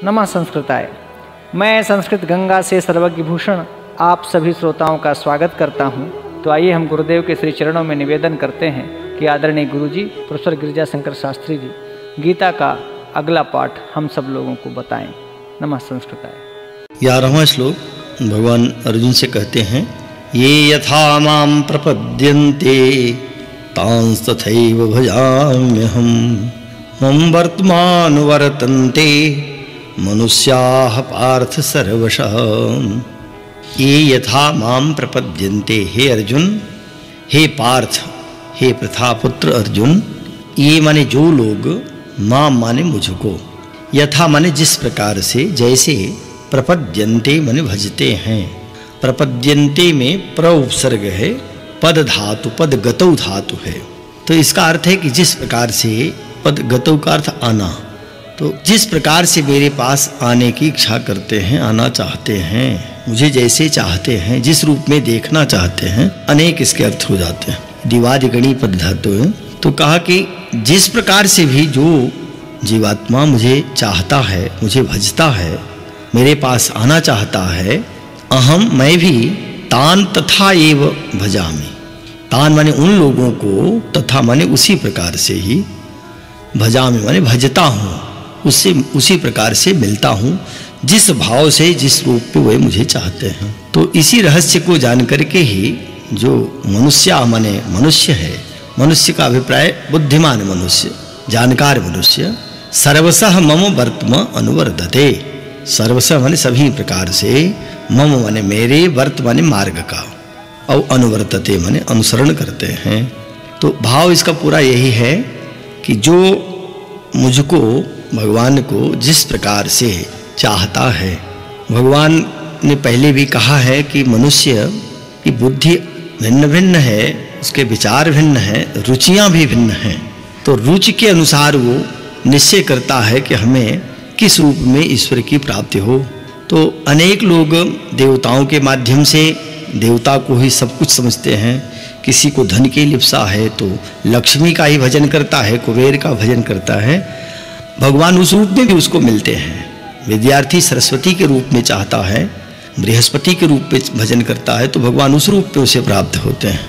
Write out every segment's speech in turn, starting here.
नमः संस्कृताय। मैं संस्कृत गंगा से सर्वज्ञ भूषण आप सभी श्रोताओं का स्वागत करता हूं। तो आइए हम गुरुदेव के श्री चरणों में निवेदन करते हैं कि आदरणीय गुरुजी प्रोफेसर गिरिजा शंकर शास्त्री जी गीता का अगला पाठ हम सब लोगों को बताएं। नमः संस्कृताय। 11वां श्लोक भगवान अर्जुन से कहते हैं, ये यथा मां प्रपद्यन्ते तांस तथैव भजाम्यहम् मम वर्तमान वर्तन्ते मनुष्याः पार्थ सर्वशः। ये यथा मां प्रपद्यन्ते, हे अर्जुन, हे पार्थ, हे प्रथापुत्र अर्जुन, ये माने जो लोग, मां माने मुझको, यथा माने जिस प्रकार से, जैसे, प्रपद्यन्ते माने भजते हैं। प्रपद्यन्ते में प्र उपसर्ग है, पद धातु, पद गतौ धातु है। तो इसका अर्थ है कि जिस प्रकार से, पद गतौ का अर्थ आना, तो जिस प्रकार से मेरे पास आने की इच्छा करते हैं, आना चाहते हैं, मुझे जैसे चाहते हैं, जिस रूप में देखना चाहते हैं, अनेक इसके अर्थ हो जाते हैं। दिवादिगणी पद धातु है। तो कहा कि जिस प्रकार से भी जो जीवात्मा मुझे चाहता है, मुझे भजता है, मेरे पास आना चाहता है, अहम मैं भी तान तथा एव भजामि। तान माने उन लोगों को, तथा माने उसी प्रकार से ही, भजामि माने भजता हूँ, उससे उसी प्रकार से मिलता हूँ, जिस भाव से, जिस रूप में वे मुझे चाहते हैं। तो इसी रहस्य को जान करके ही जो मनुष्य माने मनुष्य है, मनुष्य का अभिप्राय बुद्धिमान मनुष्य, जानकार मनुष्य, सर्वशः मम वर्तम अनुवर्तते। सर्वशः माने सभी प्रकार से, मम माने मेरे, वर्त माने मार्ग का, और अनुवर्तते माने अनुसरण करते हैं। तो भाव इसका पूरा यही है कि जो मुझको, भगवान को जिस प्रकार से चाहता है, भगवान ने पहले भी कहा है कि मनुष्य की बुद्धि भिन्न भिन्न है, उसके विचार भिन्न हैं, रुचियां भी भिन्न हैं। तो रुचि के अनुसार वो निश्चय करता है कि हमें किस रूप में ईश्वर की प्राप्ति हो। तो अनेक लोग देवताओं के माध्यम से देवता को ही सब कुछ समझते हैं। किसी को धन की लिप्सा है तो लक्ष्मी का ही भजन करता है, कुबेर का भजन करता है। भगवान उस रूप में भी उसको मिलते हैं। विद्यार्थी सरस्वती के रूप में चाहता है, बृहस्पति के रूप में भजन करता है, तो भगवान उस रूप में उसे प्राप्त होते हैं।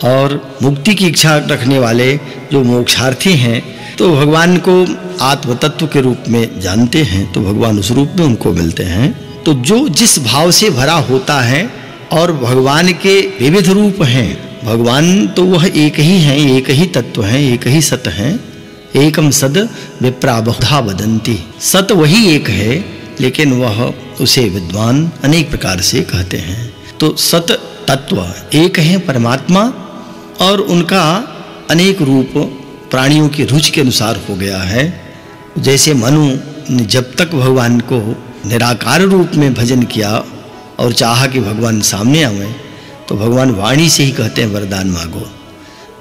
और मुक्ति की इच्छा रखने वाले जो मोक्षार्थी हैं, तो भगवान को आत्म तत्व के रूप में जानते हैं, तो भगवान उस रूप में उनको मिलते हैं। तो जो जिस भाव से भरा होता है, और भगवान के विविध रूप हैं, भगवान तो वह एक ही हैं, एक ही तत्व हैं, एक ही सत हैं। एकम सद विप्रा बहुधा वदन्ति। सत वही एक है, लेकिन वह उसे विद्वान अनेक प्रकार से कहते हैं। तो सत तत्व एक है परमात्मा, और उनका अनेक रूप प्राणियों की रुचि के अनुसार हो गया है। जैसे मनु ने जब तक भगवान को निराकार रूप में भजन किया और चाहा कि भगवान सामने आवे, तो भगवान वाणी से ही कहते हैं वरदान मांगो।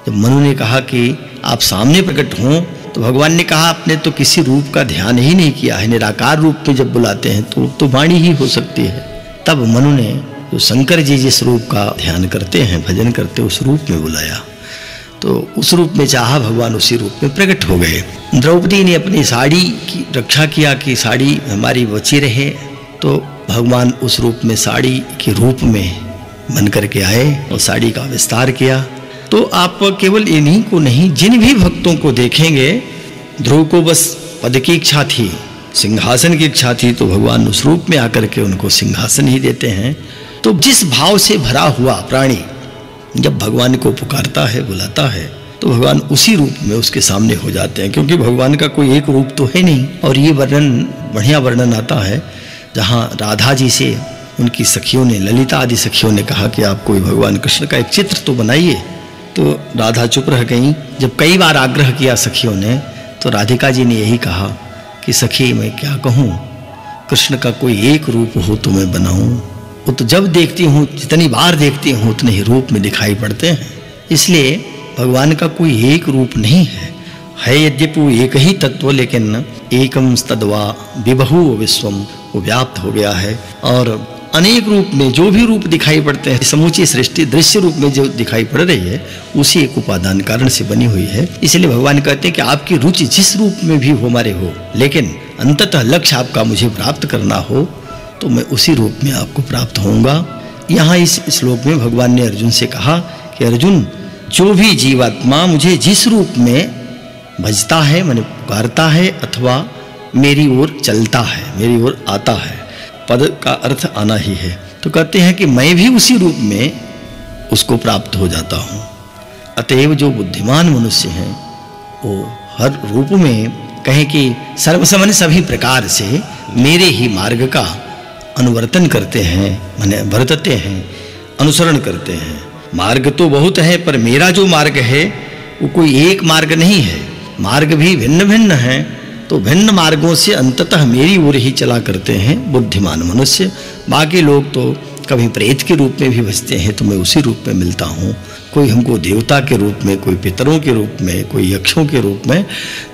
जब मनु ने कहा कि आप सामने प्रकट हों, तो भगवान ने कहा आपने तो किसी रूप का ध्यान ही नहीं किया है, निराकार रूप में जब बुलाते हैं तो वाणी ही हो सकती है। तब मनु ने जो शंकर जी जिस रूप का ध्यान करते हैं, भजन करते, उस रूप में बुलाया, तो उस रूप में चाहा, भगवान उसी रूप में प्रकट हो गए। द्रौपदी ने अपनी साड़ी की रक्षा किया कि साड़ी हमारी बची रहे, तो भगवान उस रूप में साड़ी के रूप में बन करके आए और साड़ी का विस्तार किया। तो आप केवल इन्हीं को नहीं, जिन भी भक्तों को देखेंगे, ध्रुव को बस पद की इच्छा थी, सिंहासन की इच्छा थी, तो भगवान उस रूप में आकर के उनको सिंहासन ही देते हैं। तो जिस भाव से भरा हुआ प्राणी जब भगवान को पुकारता है, बुलाता है, तो भगवान उसी रूप में उसके सामने हो जाते हैं। क्योंकि भगवान का कोई एक रूप तो है नहीं। और ये वर्णन, बढ़िया वर्णन आता है, जहाँ राधा जी से उनकी सखियों ने, ललिता आदि सखियों ने कहा कि आप कोई भगवान कृष्ण का एक चित्र तो बनाइए। तो राधा चुप रह गई। जब कई बार आग्रह किया सखियों ने, तो राधिका जी ने यही कहा कि सखी मैं क्या कहूँ, कृष्ण का कोई एक रूप हो तो मैं बनाऊं। वो तो जब देखती हूँ, जितनी बार देखती हूँ, उतने ही रूप में दिखाई पड़ते हैं। इसलिए भगवान का कोई एक रूप नहीं है यद्यपि वो एक ही तत्व, लेकिन एकम तद्वा विबहु विश्वम, वो व्याप्त हो गया है। और अनेक रूप में जो भी रूप दिखाई पड़ते हैं, समूची सृष्टि दृश्य रूप में जो दिखाई पड़ रही है, उसी एक उपादान कारण से बनी हुई है। इसलिए भगवान कहते हैं कि आपकी रुचि जिस रूप में भी हमारे हो, लेकिन अंततः लक्ष्य आपका मुझे प्राप्त करना हो तो मैं उसी रूप में आपको प्राप्त होऊंगा। यहाँ इस श्लोक में भगवान ने अर्जुन से कहा कि अर्जुन, जो भी जीवात्मा मुझे जिस रूप में भजता है, माने पुकारता है अथवा मेरी ओर चलता है, मेरी ओर आता है, पद का अर्थ आना ही है, तो कहते हैं कि मैं भी उसी रूप में उसको प्राप्त हो जाता हूँ। अतएव जो बुद्धिमान मनुष्य हैं वो हर रूप में कहें कि सर्वसमन सभी प्रकार से मेरे ही मार्ग का अनुवर्तन करते हैं, माने वर्तते हैं, अनुसरण करते हैं। मार्ग तो बहुत है पर मेरा जो मार्ग है वो कोई एक मार्ग नहीं है, मार्ग भी भिन्न भिन्न हैं, तो भिन्न मार्गों से अंततः मेरी ओर ही चला करते हैं बुद्धिमान मनुष्य। बाकी लोग तो कभी प्रेत के रूप में भी भजते हैं तो मैं उसी रूप में मिलता हूँ, कोई हमको देवता के रूप में, कोई पितरों के रूप में, कोई यक्षों के रूप में।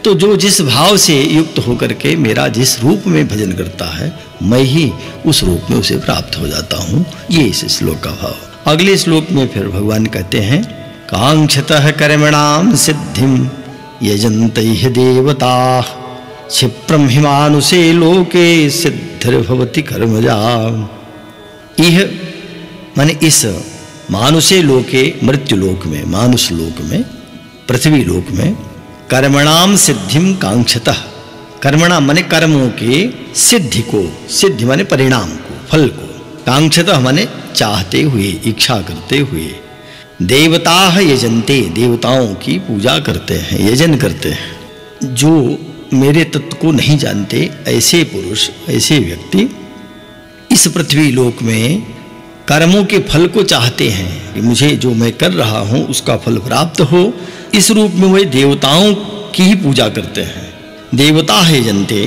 तो जो जिस भाव से युक्त होकर के मेरा जिस रूप में भजन करता है मैं ही उस रूप में उसे प्राप्त हो जाता हूँ। ये इस श्लोक का भाव। अगले श्लोक में फिर भगवान कहते हैं, कांक्षतः कर्मणाम सिद्धिम यजन्तैः देवताः क्षिप्रम हिमानुषे लोके सिद्धिर्भवति कर्मजा। यह माने इस मानुषे लोके, मृत्यु लोक में, मानुष लोक में, पृथ्वी लोक में कर्मणाम सिद्धिम कांक्षतः, कर्मणा माने कर्मों के सिद्धि को, सिद्धि माने परिणाम को, फल को, कांक्षतः माने चाहते हुए, इच्छा करते हुए, देवता यजन्ते, देवताओं की पूजा करते हैं, यजन करते हैं। जो मेरे तत्व को नहीं जानते ऐसे पुरुष, ऐसे व्यक्ति इस पृथ्वी लोक में कर्मों के फल को चाहते हैं कि मुझे जो मैं कर रहा हूँ उसका फल प्राप्त हो। इस रूप में वे देवताओं की ही पूजा करते हैं। देवता है जनते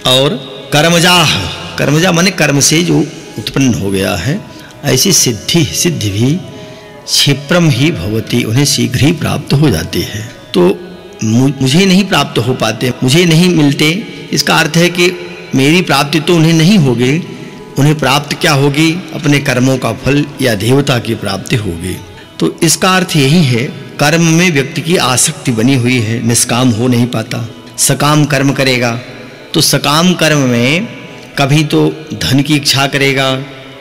और कर्मजाह, कर्मजा माने कर्म से जो उत्पन्न हो गया है, ऐसी सिद्धि भी क्षिप्रम ही भवती, उन्हें शीघ्र ही प्राप्त हो जाती है। तो मुझे नहीं प्राप्त हो पाते, मुझे नहीं मिलते, इसका अर्थ है कि मेरी प्राप्ति तो उन्हें नहीं होगी, उन्हें प्राप्त क्या होगी? अपने कर्मों का फल या देवता की प्राप्ति होगी। तो इसका अर्थ यही है, कर्म में व्यक्ति की आसक्ति बनी हुई है, निष्काम हो नहीं पाता। सकाम कर्म करेगा तो सकाम कर्म में कभी तो धन की इच्छा करेगा,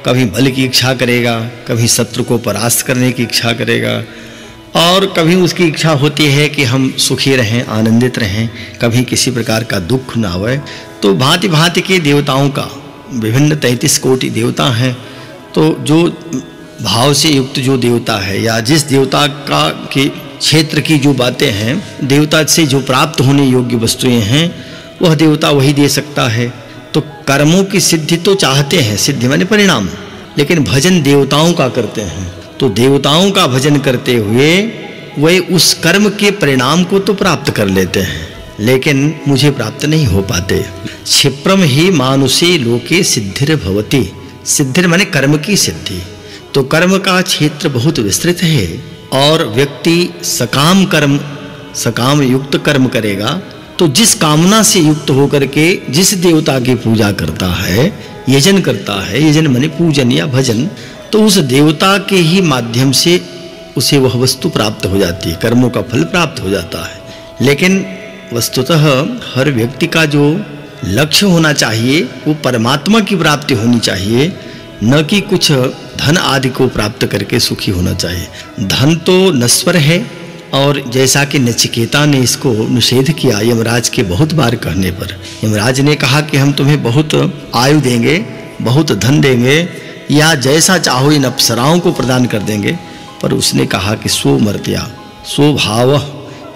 कभी बल की इच्छा करेगा, कभी शत्रु को परास्त करने की इच्छा करेगा, और कभी उसकी इच्छा होती है कि हम सुखी रहें, आनंदित रहें, कभी किसी प्रकार का दुख ना आवे। तो भांति भांति के देवताओं का, विभिन्न 33 कोटि देवता हैं, तो जो भाव से युक्त जो देवता है या जिस देवता का के क्षेत्र की जो बातें हैं, देवता से जो प्राप्त होने योग्य वस्तुएं हैं, वह देवता वही दे सकता है। तो कर्मों की सिद्धि तो चाहते हैं, सिद्धि माने परिणाम, लेकिन भजन देवताओं का करते हैं। तो देवताओं का भजन करते हुए वे उस कर्म के परिणाम को तो प्राप्त कर लेते हैं, लेकिन मुझे प्राप्त नहीं हो पाते। क्षिप्रम ही मानुषे लोके सिद्धिर भवति, सिद्धिर माने कर्म की सिद्धि। तो कर्म का क्षेत्र बहुत विस्तृत है, और व्यक्ति सकाम कर्म, सकाम युक्त कर्म करेगा तो जिस कामना से युक्त होकर के जिस देवता की पूजा करता है, यजन करता है, यजन माने पूजन या भजन, तो उस देवता के ही माध्यम से उसे वह वस्तु प्राप्त हो जाती है, कर्मों का फल प्राप्त हो जाता है। लेकिन वस्तुतः हर व्यक्ति का जो लक्ष्य होना चाहिए वो परमात्मा की प्राप्ति होनी चाहिए, न कि कुछ धन आदि को प्राप्त करके सुखी होना चाहिए। धन तो नश्वर है, और जैसा कि नचिकेता ने इसको निषेध किया यमराज के बहुत बार कहने पर, यमराज ने कहा कि हम तुम्हें बहुत आयु देंगे, बहुत धन देंगे, या जैसा चाहो इन अप्सराओं को प्रदान कर देंगे, पर उसने कहा कि सो मर्त्या सो भाव,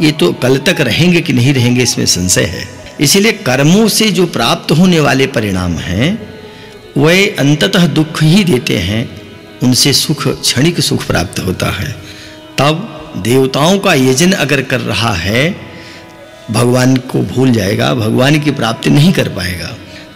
ये तो कल तक रहेंगे कि नहीं रहेंगे इसमें संशय है। इसीलिए कर्मों से जो प्राप्त होने वाले परिणाम हैं वे अंततः दुख ही देते हैं, उनसे सुख, क्षणिक सुख प्राप्त होता है। तब देवताओं का यजन अगर कर रहा है, भगवान को भूल जाएगा, भगवान की प्राप्ति नहीं कर पाएगा।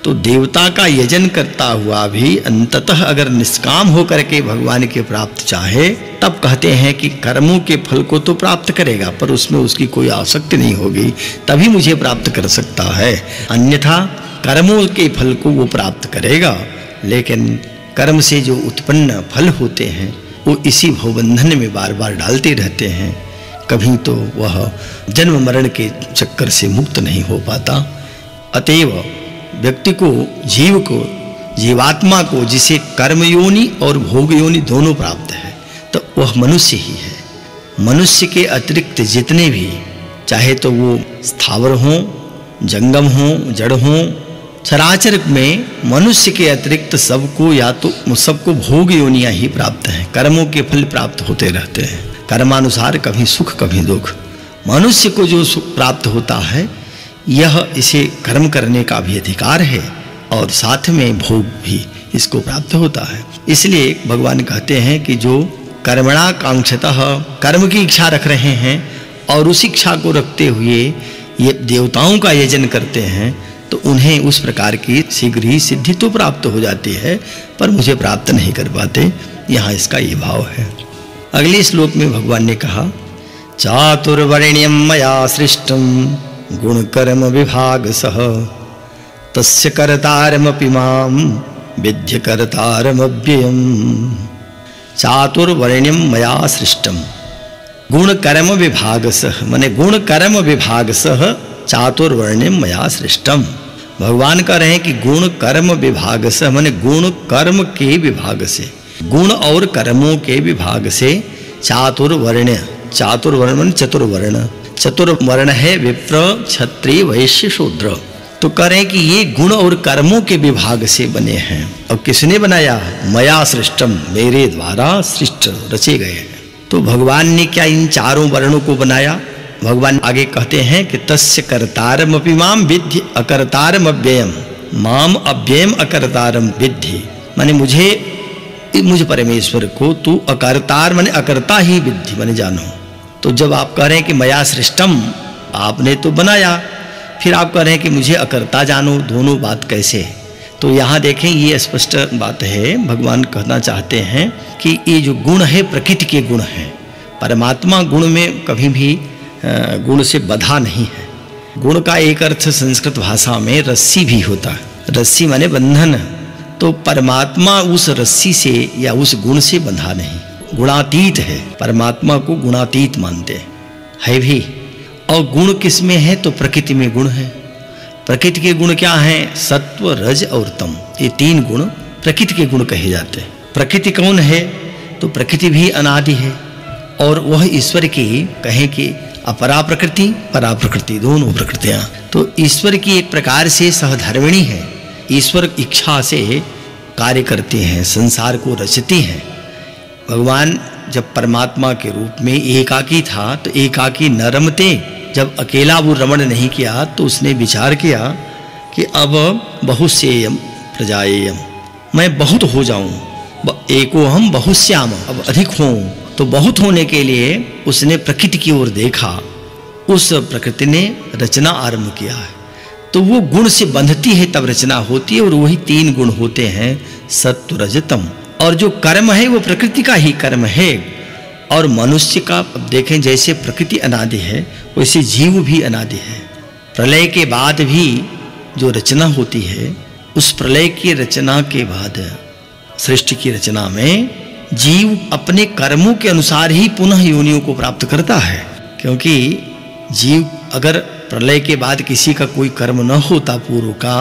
तो देवता का यजन करता हुआ भी अंततः अगर निष्काम होकर के भगवान की प्राप्त चाहे, तब कहते हैं कि कर्मों के फल को तो प्राप्त करेगा, पर उसमें उसकी कोई आसक्ति नहीं होगी, तभी मुझे प्राप्त कर सकता है। अन्यथा कर्मों के फल को वो प्राप्त करेगा, लेकिन कर्म से जो उत्पन्न फल होते हैं वो इसी भवबंधन में बार बार डालते रहते हैं, कभी तो वह जन्म मरण के चक्कर से मुक्त नहीं हो पाता। अतएव व्यक्ति को, जीव को, जीवात्मा को, जिसे कर्म योनि और भोग योनि दोनों प्राप्त है, तो वह मनुष्य ही है। मनुष्य के अतिरिक्त जितने भी, चाहे तो वो स्थावर हों, जंगम हों, जड़ हों, चराचर में मनुष्य के अतिरिक्त सबको या तो सबको भोग योनियां ही प्राप्त हैं। कर्मों के फल प्राप्त होते रहते हैं, कर्मानुसार कभी सुख कभी दुख। मनुष्य को जो सुख प्राप्त होता है, यह इसे कर्म करने का भी अधिकार है और साथ में भोग भी इसको प्राप्त होता है। इसलिए भगवान कहते हैं कि जो कर्मणा कांक्षतः, कर्म की इच्छा रख रहे हैं और उस इच्छा को रखते हुए ये देवताओं का यजन करते हैं, तो उन्हें उस प्रकार की शीघ्र ही सिद्धि तो प्राप्त हो जाती है, पर मुझे प्राप्त नहीं कर पाते। यहाँ इसका ये भाव है। अगले श्लोक में भगवान ने कहा, चातुर्वर्ण्यम मया सृष्टम गुण कर्म विभाग सह तस्य कर्तारमपि मां विद्य कर्तारमव्ययम्। चातुर्वर्ण्यम मया सृष्टम गुण कर्म विभाग सह, माने गुण कर्म विभाग सह चातुर्वर्ण्यम मया सृष्टम। भगवान कह रहे हैं कि गुण कर्म विभाग से, माने गुण कर्म के विभाग से, गुण और कर्मों के विभाग से चातुर्वर्ण, चातुर्वर्ण चतुर्वर्ण, चतुर्वर्ण है विप्र क्षत्रिय वैश्य शूद्र। तो कह रहे हैं कि ये गुण और कर्मों के विभाग से बने हैं। और किसने बनाया? मया सृष्टम, मेरे द्वारा सृष्ट रचे गए हैं। तो भगवान ने क्या इन चारों वर्णों को बनाया? भगवान आगे कहते हैं कि तस्य कर्तारमपि माम विद्धि अकर्तारम अव्ययम, माम अव्ययम अकर्तारम विद्धि। माने मुझ परमेश्वर को तू अकर्तार माने अकर्ता ही विद्धि, माने जानो। तो जब आप कह रहे हैं कि मया सृष्टम, आपने तो बनाया, फिर आप कह रहे हैं कि मुझे अकर्ता जानो, दोनों बात कैसे है? तो यहाँ देखें, ये स्पष्ट बात है। भगवान कहना चाहते हैं कि ये जो गुण है प्रकृति के गुण हैं। परमात्मा गुण में कभी भी गुण से बधा नहीं है। गुण का एक अर्थ संस्कृत भाषा में रस्सी भी होता है। रस्सी माने बंधन। तो परमात्मा उस रस्सी से या उस गुण से बंधा नहीं, गुणातीत है। परमात्मा को गुणातीत मानते है भी। और गुण किस में है? तो प्रकृति में गुण है। प्रकृति के गुण क्या हैं? सत्व, रज और तम। ये तीन गुण प्रकृति के गुण कहे जाते हैं। प्रकृति कौन है? तो प्रकृति भी अनादि है और वह ईश्वर की, कहें कि अपरा प्रकृति परा प्रकृति, दोनों प्रकृतियां। तो ईश्वर की एक प्रकार से सहधर्मिणी है। ईश्वर इच्छा से कार्य करते हैं, संसार को रचती हैं। भगवान जब परमात्मा के रूप में एकाकी था तो एकाकी न रमते। जब अकेला वो रमण नहीं किया तो उसने विचार किया कि अब बहुश्येयम प्रजाएयम, मैं बहुत हो जाऊं, एको हम बहुश्याम, अब अधिक हों। तो बहुत होने के लिए उसने प्रकृति की ओर देखा। उस प्रकृति ने रचना आरंभ किया है। तो वो गुण से बंधती है तब रचना होती है। और वही तीन गुण होते हैं, सत्व रज तम। और जो कर्म है वो प्रकृति का ही कर्म है। और मनुष्य का, अब देखें, जैसे प्रकृति अनादि है वैसे जीव भी अनादि है। प्रलय के बाद भी जो रचना होती है, उस प्रलय की रचना के बाद सृष्टि की रचना में जीव अपने कर्मों के अनुसार ही पुनः योनियों को प्राप्त करता है। क्योंकि जीव अगर प्रलय के बाद किसी का कोई कर्म न होता पूर्व का,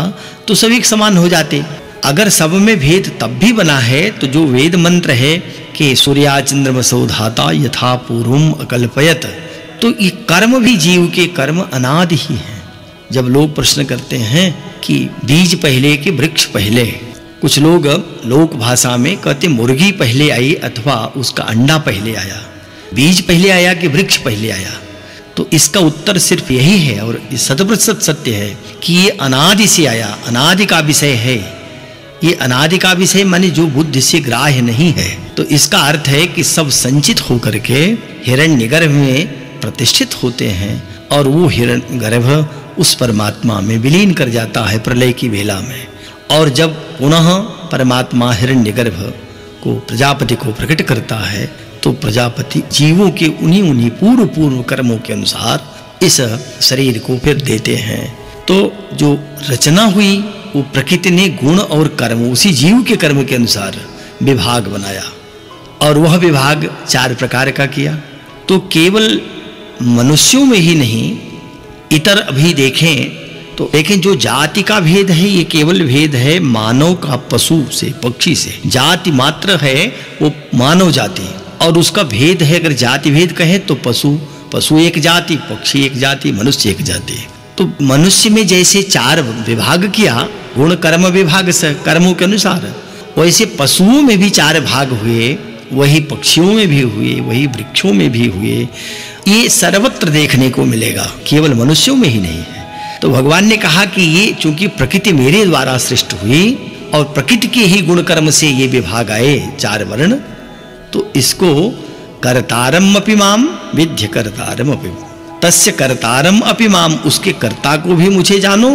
तो सभी समान हो जाते। अगर सब में भेद तब भी बना है तो जो वेद मंत्र है कि सूर्या चंद्रमसो धाता यथा पूर्वम अकल्पयत, तो ये कर्म भी जीव के कर्म अनादि ही हैं। जब लोग प्रश्न करते हैं कि बीज पहले कि वृक्ष पहले, कुछ लोग लोक भाषा में कहते मुर्गी पहले आई अथवा उसका अंडा पहले आया, बीज पहले आया कि वृक्ष पहले आया। तो इसका उत्तर सिर्फ यही है और 100% सत्य है कि ये अनादि से आया, अनादि का विषय है। ये अनादि का विषय माने जो बुद्धि से ग्राह्य नहीं है। तो इसका अर्थ है कि सब संचित होकर के हिरण्यगर्भ में प्रतिष्ठित होते हैं और वो हिरण्यगर्भ उस परमात्मा में विलीन कर जाता है प्रलय की वेला में। और जब पुनः परमात्मा हिरण्यगर्भ को प्रजापति को प्रकट करता है तो प्रजापति जीवों के उन्हीं पूर्व कर्मों के अनुसार इस शरीर को फिर देते हैं। तो जो रचना हुई वो प्रकृति ने गुण और कर्म उसी जीव के कर्म के अनुसार विभाग बनाया। और वह विभाग 4 प्रकार का किया। तो केवल मनुष्यों में ही नहीं, इतर अभी देखें तो लेकिन जो जाति का भेद है ये केवल भेद है मानव का पशु से, पक्षी से। जाति मात्र है वो मानव जाति, और उसका भेद है, अगर जाति भेद कहें तो पशु एक जाति, पक्षी एक जाति, मनुष्य एक जाति। तो मनुष्य में जैसे 4 विभाग किया गुण कर्म विभाग से कर्मों के अनुसार, वैसे पशुओं में भी 4 भाग हुए, वही पक्षियों में भी हुए, वही वृक्षों में भी हुए। ये सर्वत्र देखने को मिलेगा, केवल मनुष्यों में ही नहीं है। तो भगवान ने कहा कि ये चूंकि प्रकृति मेरे द्वारा सृष्ट हुई और प्रकृति के ही गुण कर्म से ये विभाग आए 4 वर्ण, तो इसको कर्तारम अपि माम विद्य कर्तारम अपि तस्य कर्तारम अपि माम, उसके कर्ता को भी मुझे जानो,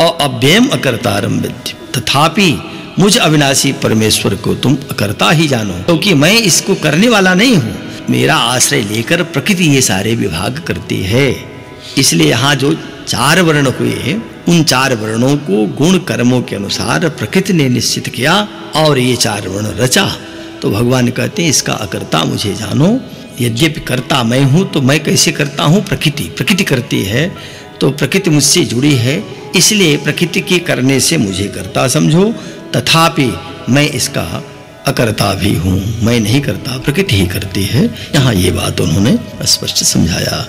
और अव्ययम अकर्तारम विद्य, तथापि मुझ अविनाशी परमेश्वर को तुम अकर्ता ही जानो, क्योंकि मैं इसको करने वाला नहीं हूं, मेरा आश्रय लेकर प्रकृति ये सारे विभाग करती है। इसलिए यहाँ जो 4 वर्ण हुए, उन 4 वर्णों को गुण कर्मों के अनुसार प्रकृति ने निश्चित किया और ये 4 वर्ण रचा। तो भगवान कहते हैं इसका अकर्ता मुझे जानो, यद्यपि कर्ता मैं हूं तो मैं कैसे करता हूं, प्रकृति करती है, तो प्रकृति मुझसे जुड़ी है, इसलिए प्रकृति के करने से मुझे कर्ता समझो, तथापि मैं इसका अकर्ता भी हूं, मैं नहीं करता, प्रकृति ही करती है। यहाँ ये बात उन्होंने स्पष्ट समझाया।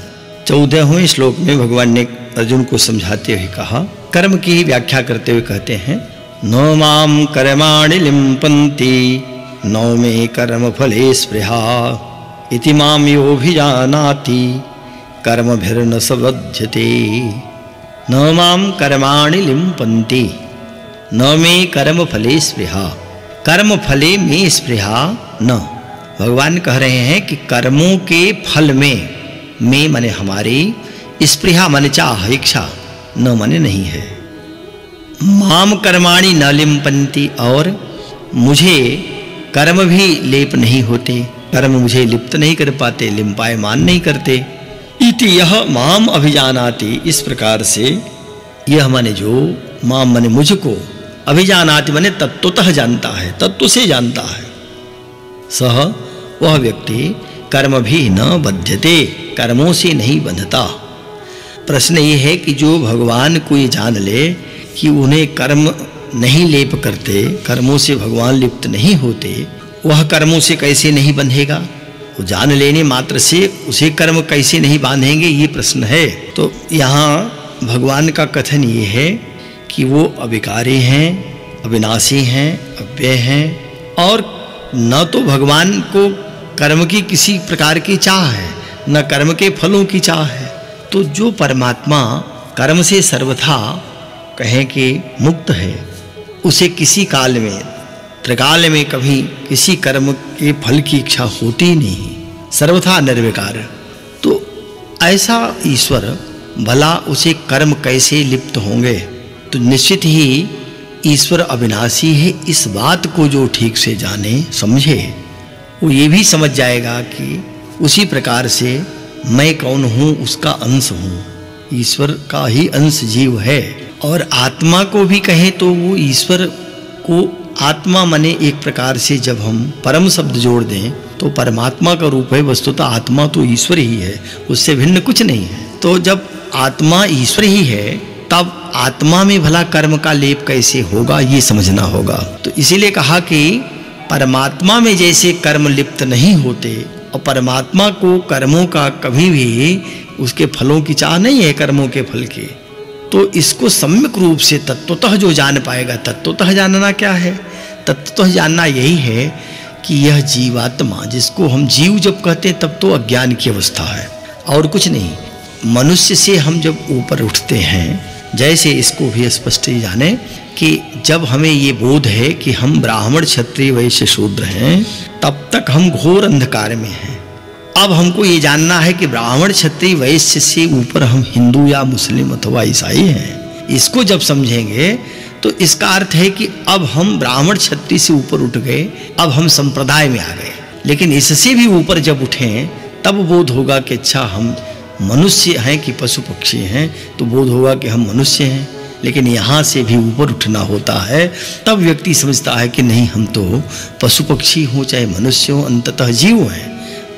14वें श्लोक में भगवान ने अर्जुन को समझाते हुए कहा, कर्म की व्याख्या करते हुए कहते हैं, न माम कर्माणि लिम्पन्ति न मे कर्म फले स्पृहा इति माम योऽभिजानाति कर्मभिर्न सबध्यते। न माम कर्माणि लिम्पन्ति न मे कर्म फले स्पृहा, कर्म फले में स्पृहा न। भगवान कह रहे हैं कि कर्मों के फल में माने हमारी, स्पृहा माने चाह, इच्छा, न माने नहीं है। माम कर्माणि न लिम्पन्ति, और मुझे कर्म भी लेप नहीं होते, कर्म मुझे लिप्त नहीं कर पाते, लिम्पायमान नहीं करते। इति यह माम अभिजानाति, इस प्रकार से यह माने जो माम माने मुझको, अभिजानाति माने तत्वतः जानता है, तत्व से जानता है, सह वह व्यक्ति कर्म भी न बध्यते, कर्मों से नहीं बंधता। प्रश्न ये है कि जो भगवान को ये जान ले कि उन्हें कर्म नहीं लेप करते, कर्मों से भगवान लिप्त नहीं होते, वह कर्मों से कैसे नहीं बंधेगा? वो जान लेने मात्र से उसे कर्म कैसे नहीं बांधेंगे, ये प्रश्न है। तो यहाँ भगवान का कथन ये है कि वो अविकारी हैं, अविनाशी हैं, अव्यय हैं, और न तो भगवान को कर्म की किसी प्रकार की चाह है, न कर्म के फलों की चाह है। तो जो परमात्मा कर्म से सर्वथा कहें कि मुक्त है, उसे किसी काल में, त्रिकाल में कभी किसी कर्म के फल की इच्छा होती नहीं, सर्वथा निर्विकार। तो ऐसा ईश्वर भला उसे कर्म कैसे लिप्त होंगे? तो निश्चित ही ईश्वर अविनाशी है। इस बात को जो ठीक से जाने समझे, वो ये भी समझ जाएगा कि उसी प्रकार से मैं कौन हूँ, उसका अंश हूँ, ईश्वर का ही अंश जीव है। और आत्मा को भी कहें तो वो ईश्वर को, आत्मा माने एक प्रकार से जब हम परम शब्द जोड़ दें तो परमात्मा का रूप है, वस्तुतः आत्मा तो ईश्वर ही है, उससे भिन्न कुछ नहीं है। तो जब आत्मा ईश्वर ही है, तब आत्मा में भला कर्म का लेप कैसे होगा, ये समझना होगा। तो इसीलिए कहा कि परमात्मा में जैसे कर्म लिप्त नहीं होते, और परमात्मा को कर्मों का कभी भी उसके फलों की चाह नहीं है, कर्मों के फल की, तो इसको सम्यक रूप से तत्वतः जो जान पाएगा। तत्वतः जानना क्या है? तत्वतः जानना यही है कि यह जीवात्मा, जिसको हम जीव जब कहते हैं तब तो अज्ञान की अवस्था है और कुछ नहीं। मनुष्य से हम जब ऊपर उठते हैं, जैसे इसको भी स्पष्ट ही जाने कि जब हमें ये बोध है कि हम ब्राह्मण क्षत्रिय वैश्य शूद्र हैं, तब तक हम घोर अंधकार में हैं। अब हमको ये जानना है कि ब्राह्मण क्षत्रिय वैश्य से ऊपर हम हिंदू या मुस्लिम अथवा ईसाई हैं। इसको जब समझेंगे तो इसका अर्थ है कि अब हम ब्राह्मण क्षत्रिय से ऊपर उठ गए, अब हम संप्रदाय में आ गए। लेकिन इससे भी ऊपर जब उठें तब बोध होगा कि अच्छा हम मनुष्य हैं कि पशु पक्षी हैं, तो बोध होगा कि हम मनुष्य हैं। लेकिन यहाँ से भी ऊपर उठना होता है, तब व्यक्ति समझता है कि नहीं, हम तो पशु पक्षी हों चाहे मनुष्य हों, अंततः जीव हैं।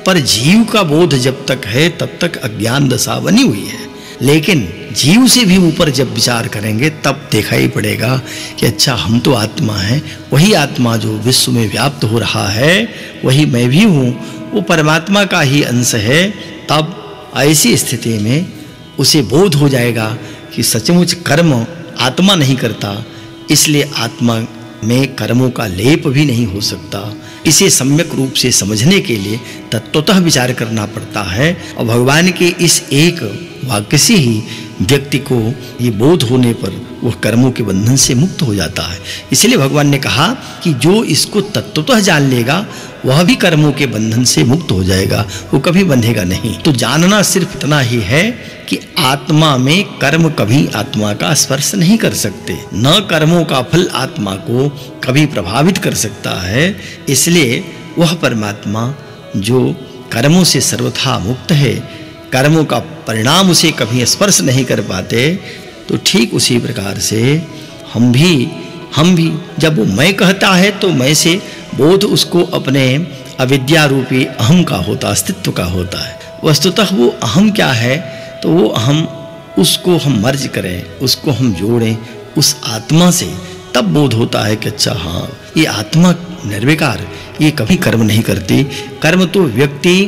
पर जीव का बोध जब तक है तब तक अज्ञान दशा बनी हुई है। लेकिन जीव से भी ऊपर जब विचार करेंगे तब दिखाई पड़ेगा कि अच्छा हम तो आत्मा हैं, वही आत्मा जो विश्व में व्याप्त हो रहा है वही मैं भी हूँ, वो परमात्मा का ही अंश है। तब ऐसी स्थिति में उसे बोध हो जाएगा कि सचमुच कर्म आत्मा नहीं करता, इसलिए आत्मा में कर्मों का लेप भी नहीं हो सकता। इसे सम्यक रूप से समझने के लिए तत्वतः विचार करना पड़ता है और भगवान के इस एक वाक्य से ही व्यक्ति को ये बोध होने पर वह कर्मों के बंधन से मुक्त हो जाता है। इसलिए भगवान ने कहा कि जो इसको तत्वतः जान लेगा वह भी कर्मों के बंधन से मुक्त हो जाएगा, वो कभी बंधेगा नहीं। तो जानना सिर्फ इतना ही है कि आत्मा में कर्म कभी आत्मा का स्पर्श नहीं कर सकते, न कर्मों का फल आत्मा को कभी प्रभावित कर सकता है। इसलिए वह परमात्मा जो कर्मों से सर्वथा मुक्त है, कर्मों का परिणाम उसे कभी स्पर्श नहीं कर पाते, तो ठीक उसी प्रकार से हम भी जब वो मैं कहता है तो मैं से बोध उसको अपने अविद्या रूपी अहम का होता, अस्तित्व का होता है। वस्तुतः वो अहम क्या है, तो वो अहम उसको हम मर्ज करें, उसको हम जोड़ें उस आत्मा से, तब बोध होता है कि अच्छा हाँ ये आत्मा निर्विकार, ये कभी कर्म नहीं करती। कर्म तो व्यक्ति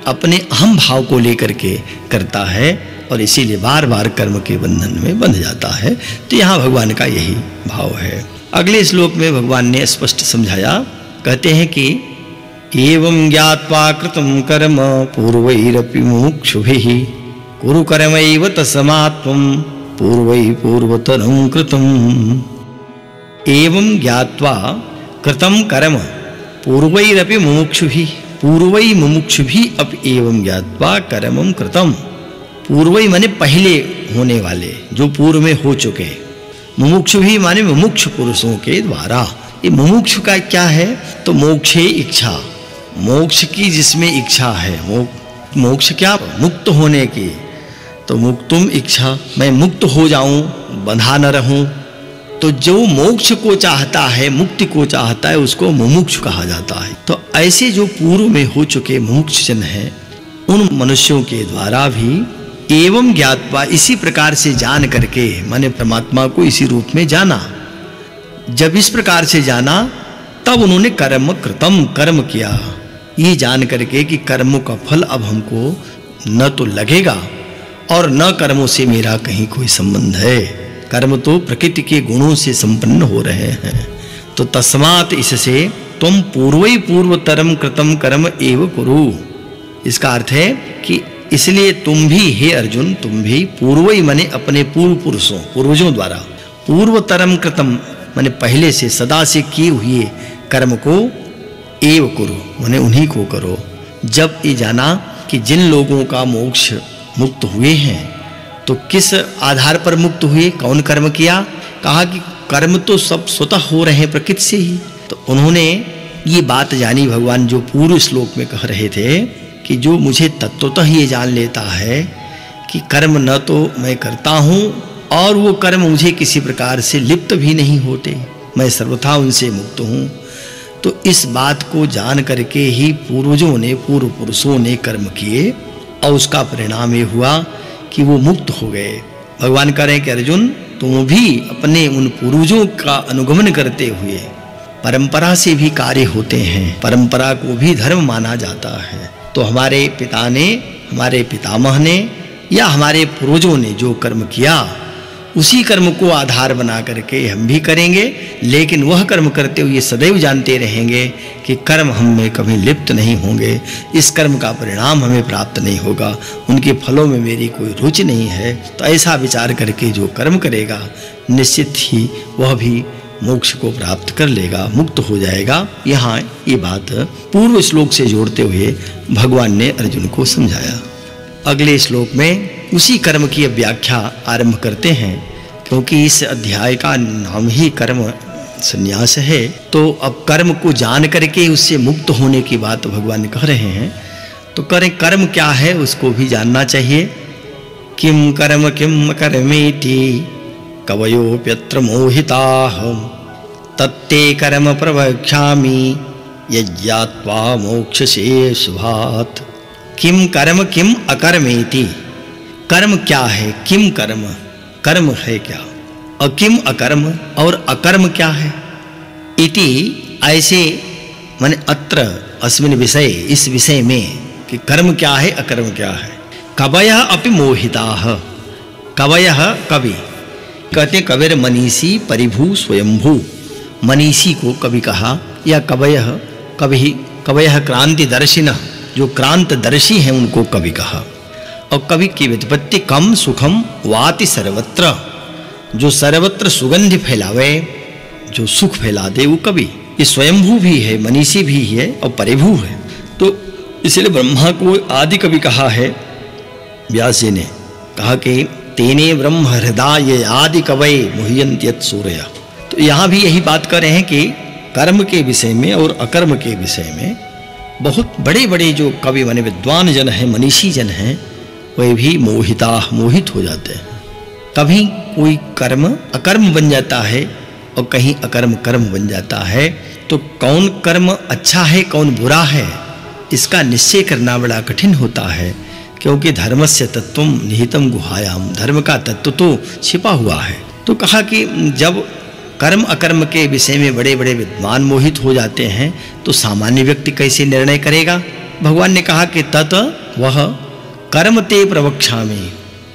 अपने अहम भाव को लेकर के करता है और इसीलिए बार बार कर्म के बंधन में बंध जाता है। तो यहाँ भगवान का यही भाव है। अगले श्लोक में भगवान ने स्पष्ट समझाया, कहते हैं कि एवं ज्ञात्वा कृतं कर्म पूर्वैरपि मुमुक्षुभिः कुरु कर्मैव तस्मात्त्वं पूर्वै पूर्वतरं कृतम्। एवं ज्ञात्वा कृतं कर्म पूर्वैरपि मुमुक्षुभिः, पूर्वै मुमुक्षुभिः अपि एवं ज्ञात्वा कर्मं कृतं। पूर्वै माने पहले होने वाले, जो पूर्व में हो चुके। मुमुक्षुभिः माने मुमुक्ष पुरुषों के द्वारा। ये मुमुक्षु का क्या है, तो मोक्षे इच्छा, मोक्ष की जिसमें इच्छा है। मोक्ष क्या, मुक्त होने की। तो मुक्तुम इच्छा, मैं मुक्त हो जाऊं, बंधा न रहूं। तो जो मोक्ष को चाहता है, मुक्ति को चाहता है, उसको मुमुक्षु कहा जाता है। तो ऐसे जो पूर्व में हो चुके मुमुक्षुजन हैं, उन मनुष्यों के द्वारा भी एवं ज्ञात्वा, इसी प्रकार से जान करके, माने परमात्मा को इसी रूप में जाना। जब इस प्रकार से जाना तब उन्होंने कर्म कृतम, कर्म किया, ये जान करके कि कर्मों का फल अब हमको न तो लगेगा और न कर्मों से मेरा कहीं कोई संबंध है। कर्म तो प्रकृति के गुणों से संपन्न हो रहे हैं। तो तस्मात्, इससे तुम पूर्वै पूर्वतरम कृतम कर्म एव कुरु। इसका अर्थ है कि इसलिए तुम भी, हे अर्जुन, तुम भी पूर्वै माने अपने पूर्व पुरुषों, पूर्वजों द्वारा, पूर्वतरम कृतम माने पहले से सदा से किए हुए कर्म को एव कुरु माने उन्हीं को करो। जब ये जाना कि जिन लोगों का मोक्ष मुक्त हुए हैं, तो किस आधार पर मुक्त हुए, कौन कर्म किया, कहा कि कर्म तो सब स्वतः हो रहे हैं प्रकृति से ही। तो उन्होंने ये बात जानी, भगवान जो पूर्व श्लोक में कह रहे थे कि जो मुझे तत्वतः ये जान लेता है कि कर्म न तो मैं करता हूँ और वो कर्म मुझे किसी प्रकार से लिप्त भी नहीं होते, मैं सर्वथा उनसे मुक्त हूँ। तो इस बात को जान करके ही पूर्वजों ने, पूर्व पुरुषों ने कर्म किए और उसका परिणाम ये हुआ कि वो मुक्त हो गए। भगवान कह रहे हैं कि अर्जुन, तुम भी अपने उन पूर्वजों का अनुगमन करते हुए, परंपरा से भी कार्य होते हैं, परंपरा को भी धर्म माना जाता है। तो हमारे पिता ने, हमारे पितामह ने या हमारे पूर्वजों ने जो कर्म किया, उसी कर्म को आधार बना करके हम भी करेंगे। लेकिन वह कर्म करते हुए सदैव जानते रहेंगे कि कर्म हम में कभी लिप्त नहीं होंगे, इस कर्म का परिणाम हमें प्राप्त नहीं होगा, उनके फलों में मेरी कोई रुचि नहीं है। तो ऐसा विचार करके जो कर्म करेगा, निश्चित ही वह भी मोक्ष को प्राप्त कर लेगा, मुक्त हो जाएगा। यहाँ ये बात पूर्व श्लोक से जोड़ते हुए भगवान ने अर्जुन को समझाया। अगले श्लोक में उसी कर्म की व्याख्या आरंभ करते हैं, क्योंकि इस अध्याय का नाम ही कर्म संन्यास है। तो अब कर्म को जान करके उससे मुक्त होने की बात भगवान कह रहे हैं। तो कर्म क्या है उसको भी जानना चाहिए। किम कर्मेति कवयोप्यत्र मोहिताः तत्ते कर्म प्रवक्ष्यामि यज्ञात्वा मोक्षसे शुभात्। किम कर्म किम अकर्मेति, कर्म क्या है, किम कर्म, कर्म है क्या, अकिम अकर्म, और अकर्म क्या है। इति ऐसे माने अत्र अस्मिन् विषय, इस विषय में कि कर्म क्या है अकर्म क्या है। कवयः अपि मोहिताः, कवयः कवि कहते कविर मनीषी परिभू स्वयंभू, मनीषी को कवि कहा, या कवयः कवि, कवयः क्रांतिदर्शिनः, जो क्रांतदर्शी हैं उनको कवि कहा। और कवि की व्युत्पत्ति कम सुखम वाति सर्वत्र, जो सर्वत्र सुगंध फैलावे, जो सुख फैला दे वो कवि। ये स्वयंभू भी है, मनीषी भी है और परिभू है। तो इसलिए ब्रह्मा को आदि कवि कहा है। व्यास जी ने कहा कि तेने ब्रह्म हृदय आदि कवये मुह्यन्त्यत् सूर्य। तो यहाँ भी यही बात कर रहे हैं कि कर्म के विषय में और अकर्म के विषय में बहुत बड़े बड़े जो कवि माने विद्वान जन हैं, मनीषी जन हैं, वे भी मोहित हो जाते हैं। कभी कोई कर्म अकर्म बन जाता है और कहीं अकर्म कर्म बन जाता है। तो कौन कर्म अच्छा है कौन बुरा है, इसका निश्चय करना बड़ा कठिन होता है, क्योंकि धर्मस्य तत्वम निहितम गुहायाम, धर्म का तत्व तो छिपा हुआ है। तो कहा कि जब कर्म अकर्म के विषय में बड़े बड़े विद्वान मोहित हो जाते हैं तो सामान्य व्यक्ति कैसे निर्णय करेगा। भगवान ने कहा कि तत् वह कर्म ते प्रवक्ष्यामि,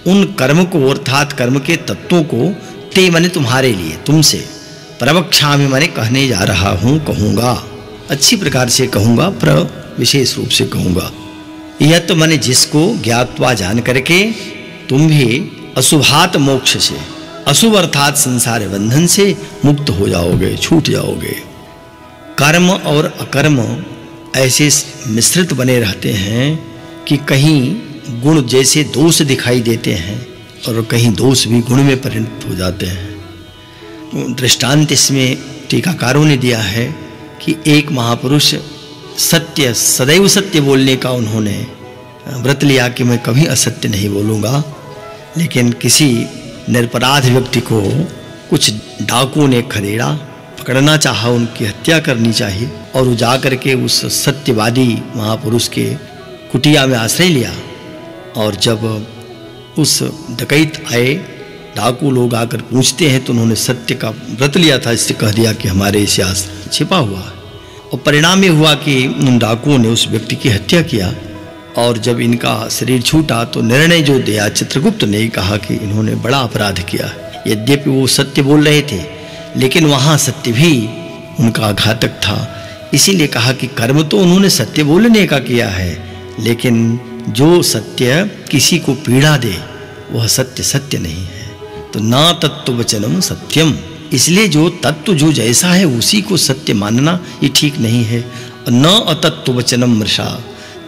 उन कर्म को अर्थात कर्म के तत्वों को ते माने तुम्हारे लिए, तुमसे, प्रवक्ष्यामि माने कहने जा रहा हूँ, कहूँगा, अच्छी प्रकार से कहूँगा, विशेष रूप से कहूँगा। यह तो माने जिसको ज्ञात्वा जान करके तुम भी अशुभात मोक्ष से, अशुभ अर्थात संसार बंधन से मुक्त हो जाओगे, छूट जाओगे। कर्म और अकर्म ऐसे मिश्रित बने रहते हैं कि कहीं गुण जैसे दोष दिखाई देते हैं और कहीं दोष भी गुण में परिणत हो जाते हैं। दृष्टांत इसमें टीकाकारों ने दिया है कि एक महापुरुष सत्य, सदैव सत्य बोलने का उन्होंने व्रत लिया कि मैं कभी असत्य नहीं बोलूँगा। लेकिन किसी निरपराध व्यक्ति को कुछ डाकुओं ने खदेड़ा, पकड़ना चाहा, उनकी हत्या करनी चाहिए, और वो जा करके उस सत्यवादी महापुरुष के कुटिया में आश्रय लिया। और जब उस डकैत आए, डाकू लोग आकर पूछते हैं, तो उन्होंने सत्य का व्रत लिया था, इससे कह दिया कि हमारे इतिहास छिपा हुआ है। और परिणाम ये हुआ कि उन डाकुओं ने उस व्यक्ति की हत्या किया। और जब इनका शरीर छूटा तो निर्णय जो दिया चित्रगुप्त ने, कहा कि इन्होंने बड़ा अपराध किया। यद्यपि वो सत्य बोल रहे थे, लेकिन वहाँ सत्य भी उनका घातक था। इसीलिए कहा कि कर्म तो उन्होंने सत्य बोलने का किया है, लेकिन जो सत्य किसी को पीड़ा दे वह सत्य सत्य नहीं है। तो ना तत्व वचनम सत्यम, इसलिए जो तत्व जो जैसा है उसी को सत्य मानना ये ठीक नहीं है। न अतत्व वचनम मृषा,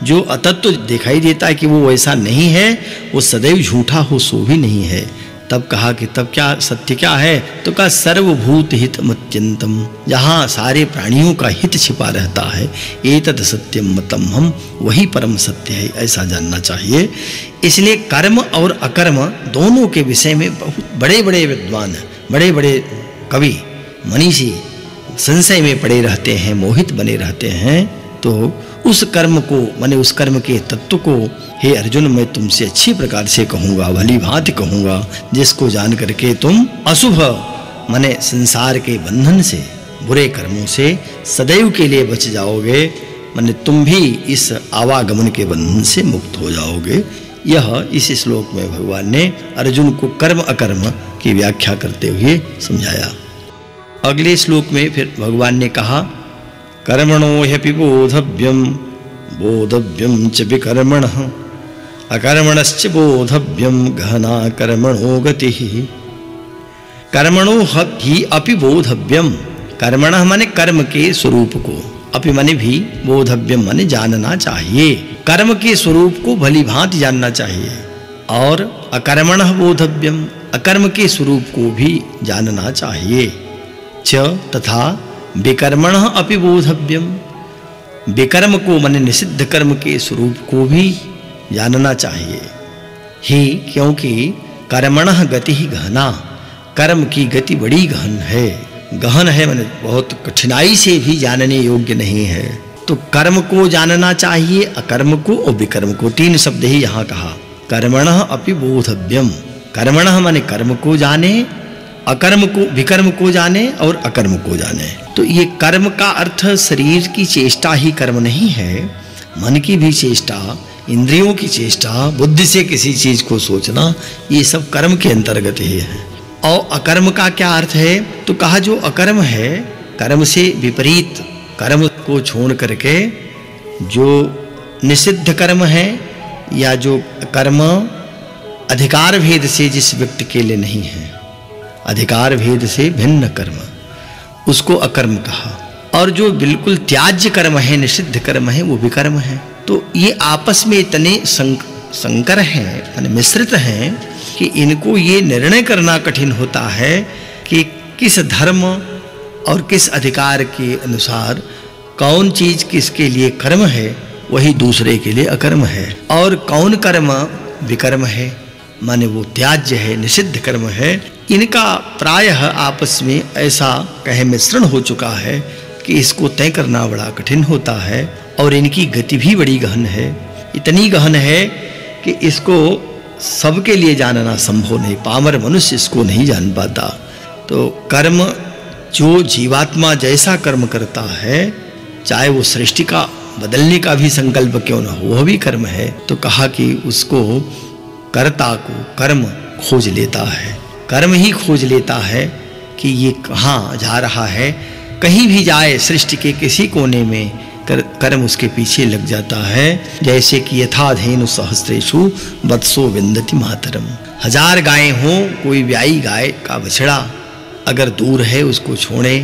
जो अतत्व दिखाई देता है कि वो वैसा नहीं है, वो सदैव झूठा हो सो भी नहीं है। तब कहा कि तब क्या सत्य क्या है, तो कहा सर्वभूत हित मत्यंतम, जहाँ सारे प्राणियों का हित छिपा रहता है, एतत् सत्यम मतम हम, वही परम सत्य है, ऐसा जानना चाहिए। इसलिए कर्म और अकर्म दोनों के विषय में बहुत बड़े बड़े विद्वान, बड़े बड़े कवि, मनीषी संशय में पड़े रहते हैं, मोहित बने रहते हैं। तो उस कर्म को माने उस कर्म के तत्व को हे अर्जुन मैं तुमसे अच्छी प्रकार से कहूँगा, भली भांति कहूँगा, जिसको जान करके तुम अशुभ माने संसार के बंधन से, बुरे कर्मों से सदैव के लिए बच जाओगे, माने तुम भी इस आवागमन के बंधन से मुक्त हो जाओगे। यह इस श्लोक में भगवान ने अर्जुन को कर्म अकर्म की व्याख्या करते हुए समझाया। अगले श्लोक में फिर भगवान ने कहा कर्मणो ह्यपि बोधव्यम बोधव्यम च विकर्मणः अकर्मणश्च बोधव्यम गहना कर्मणो गतिः। कर्मणो हि अपि बोधव्यम, कर्मणः माने कर्म के स्वरूप को, अपि माने भी, बोधव्यम माने जानना चाहिए, कर्म के स्वरूप को भली भांति जानना चाहिए। और अकर्मणः बोधव्यम, अकर्म के स्वरूप को भी जानना चाहिए। च तथा विकर्मणः अपि बोधव्यम, विकर्म को माने निषिद्ध कर्म के स्वरूप को भी जानना चाहिए ही, क्योंकि कर्मणः गति ही गहना, कर्म की गति बड़ी गहन है। गहन है माने बहुत कठिनाई से भी जानने योग्य नहीं है। तो कर्म को जानना चाहिए, अकर्म को और विकर्म को, तीन शब्द ही यहाँ कहा। कर्मणः अपि बोधव्यम। कर्मणः माने कर्म को जाने, अकर्म को, विकर्म को जाने और अकर्म को जाने। तो ये कर्म का अर्थ शरीर की चेष्टा ही कर्म नहीं है, मन की भी चेष्टा, इंद्रियों की चेष्टा, बुद्धि से किसी चीज को सोचना, ये सब कर्म के अंतर्गत ही है। और अकर्म का क्या अर्थ है? तो कहा जो अकर्म है, कर्म से विपरीत, कर्म को छोड़ करके जो निषिद्ध कर्म है या जो कर्म अधिकार भेद से जिस व्यक्ति के लिए नहीं है, अधिकार भेद से भिन्न कर्म, उसको अकर्म कहा। और जो बिल्कुल त्याज्य कर्म है, निषिद्ध कर्म है, वो विकर्म है। तो ये आपस में इतने संकर हैं, यानी मिश्रित हैं कि इनको ये निर्णय करना कठिन होता है कि किस धर्म और किस अधिकार के अनुसार कौन चीज किसके लिए कर्म है, वही दूसरे के लिए अकर्म है। और कौन कर्म विकर्म है, माने वो त्याज्य है, निषिद्ध कर्म है। इनका प्रायः आपस में ऐसा कहे मिश्रण हो चुका है कि इसको तय करना बड़ा कठिन होता है। और इनकी गति भी बड़ी गहन है, इतनी गहन है कि इसको सबके लिए जानना संभव नहीं, पामर मनुष्य इसको नहीं जान पाता। तो कर्म जो जीवात्मा जैसा कर्म करता है, चाहे वो सृष्टि का बदलने का भी संकल्प क्यों न हो, वह भी कर्म है। तो कहा कि उसको, कर्ता को कर्म खोज लेता है, कर्म ही खोज लेता है कि ये कहाँ जा रहा है। कहीं भी जाए सृष्टि के किसी कोने में कर्म उसके पीछे लग जाता है। जैसे कि यथा धेनु सहस्रेषु वत्सो विंदति मातरम। 1000 गायें हों, कोई ब्याई गाय का बछड़ा अगर दूर है उसको छोड़े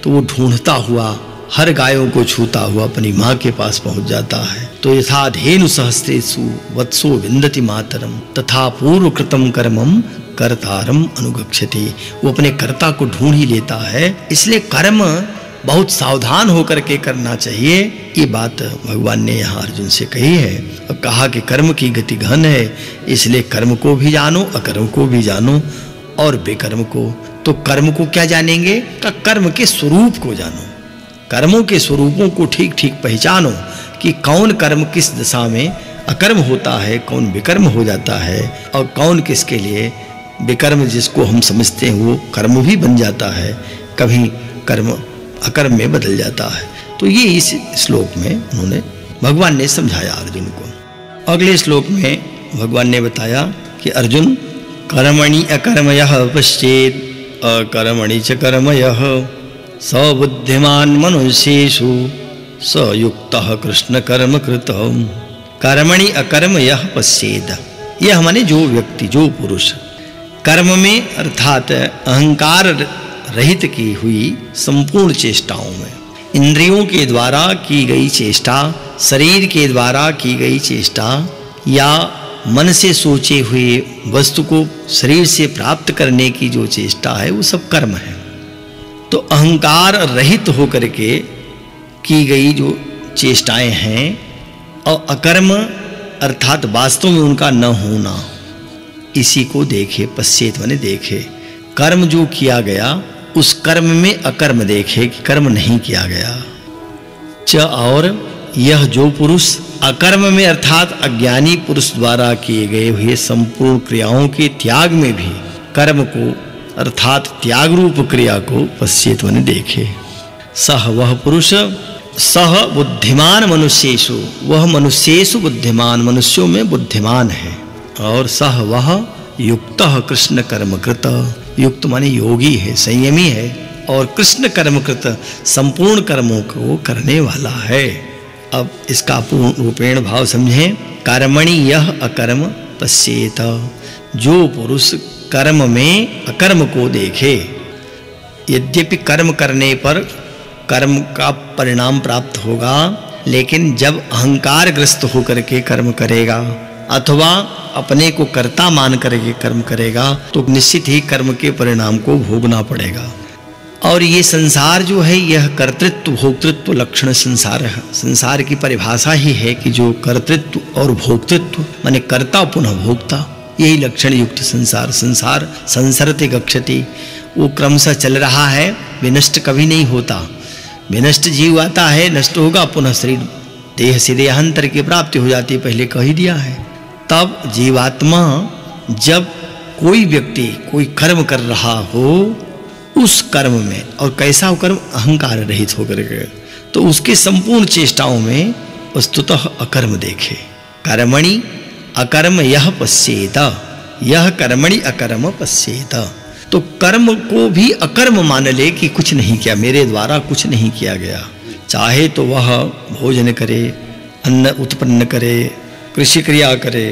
तो वो ढूंढता हुआ हर गायों को छूता हुआ अपनी माँ के पास पहुंच जाता है। तो यथा धेनु सहस्रेषु वत्सो विंदति मातरम तथा पूर्व कृतम कर्मम कर्तारम अनुगच्छति। वो अपने कर्ता को ढूंढ ही लेता है। इसलिए कर्म बहुत सावधान होकर के करना चाहिए। ये बात भगवान ने यहाँ अर्जुन से कही है और कहा कि कर्म की गति गहन है, इसलिए कर्म को भी जानो, अकर्म को भी जानो और बेकर्म को। तो कर्म को क्या जानेंगे? का कर्म के स्वरूप को जानो, कर्मों के स्वरूपों को ठीक ठीक पहचानो कि कौन कर्म किस दशा में अकर्म होता है, कौन विकर्म हो जाता है और कौन किसके लिए विकर्म, जिसको हम समझते हैं वो कर्म भी बन जाता है, कभी कर्म अकर्म में बदल जाता है। तो ये इस श्लोक में उन्होंने, भगवान ने समझाया अर्जुन को। अगले श्लोक में भगवान ने बताया कि अर्जुन कर्मणि अकर्मयः पश्येत् अकर्मणि च कर्मयः स बुद्धिमान् मनुष्येषु स युक्तः कृष्ण कर्म कृतम्। कर्मणि अकर्मयः पश्येत्, यह माने जो व्यक्ति, जो पुरुष कर्म में अर्थात अहंकार रहित की हुई संपूर्ण चेष्टाओं में, इंद्रियों के द्वारा की गई चेष्टा, शरीर के द्वारा की गई चेष्टा या मन से सोचे हुए वस्तु को शरीर से प्राप्त करने की जो चेष्टा है, वो सब कर्म है। तो अहंकार रहित होकर के की गई जो चेष्टाएं हैं और अकर्म अर्थात वास्तव में उनका न होना, इसी को देखे। पश्चेत माने देखे, कर्म जो किया गया उस कर्म में अकर्म देखे कि कर्म नहीं किया गया। च और यह जो पुरुष अकर्म में अर्थात अज्ञानी पुरुष द्वारा किए गए हुए संपूर्ण क्रियाओं के त्याग में भी कर्म को अर्थात त्याग रूप क्रिया को पश्चेत माने देखे। सह वह पुरुष, सह बुद्धिमान मनुष्येषु, वह मनुष्येषु बुद्धिमान, मनुष्यों में बुद्धिमान है। और सह वह युक्तः कृष्ण कर्म कृत, युक्त माने योगी है, संयमी है और कृष्ण कर्म कृत, संपूर्ण कर्मों को करने वाला है। अब इसका पूर्ण रूपेण भाव समझें। कर्मणि यह अकर्म पश्येत, जो पुरुष कर्म में अकर्म को देखे। यद्यपि कर्म करने पर कर्म का परिणाम प्राप्त होगा, लेकिन जब अहंकार ग्रस्त होकर के कर्म करेगा अथवा अपने को कर्ता मान करके कर्म करेगा तो निश्चित ही कर्म के परिणाम को भोगना पड़ेगा। और ये संसार जो है, यह कर्तृत्व भोक्तृत्व लक्षण संसार है। संसार की परिभाषा ही है कि जो कर्तृत्व और भोक्तृत्व माने कर्ता पुनः भोक्ता, यही लक्षण युक्त संसार। संसार संसरते गच्छति, वो क्रमशः चल रहा है, विनष्ट कभी नहीं होता। विनष्ट जीव आता है, नष्ट होगा, पुनः शरीर देह से देहांतर की प्राप्ति हो जाती है, पहले कह ही दिया है। तब जीवात्मा जब कोई व्यक्ति कोई कर्म कर रहा हो उस कर्म में, और कैसा वो कर्म, अहंकार रहित होकर के, तो उसके संपूर्ण चेष्टाओं में वस्तुतः अकर्म देखे। कर्मणि अकर्म यह पश्येत, यह कर्मणि अकर्म पश्येत। तो कर्म को भी अकर्म मान ले कि कुछ नहीं किया, मेरे द्वारा कुछ नहीं किया गया। चाहे तो वह भोजन करे, अन्न उत्पन्न करे, कृषि क्रिया करे,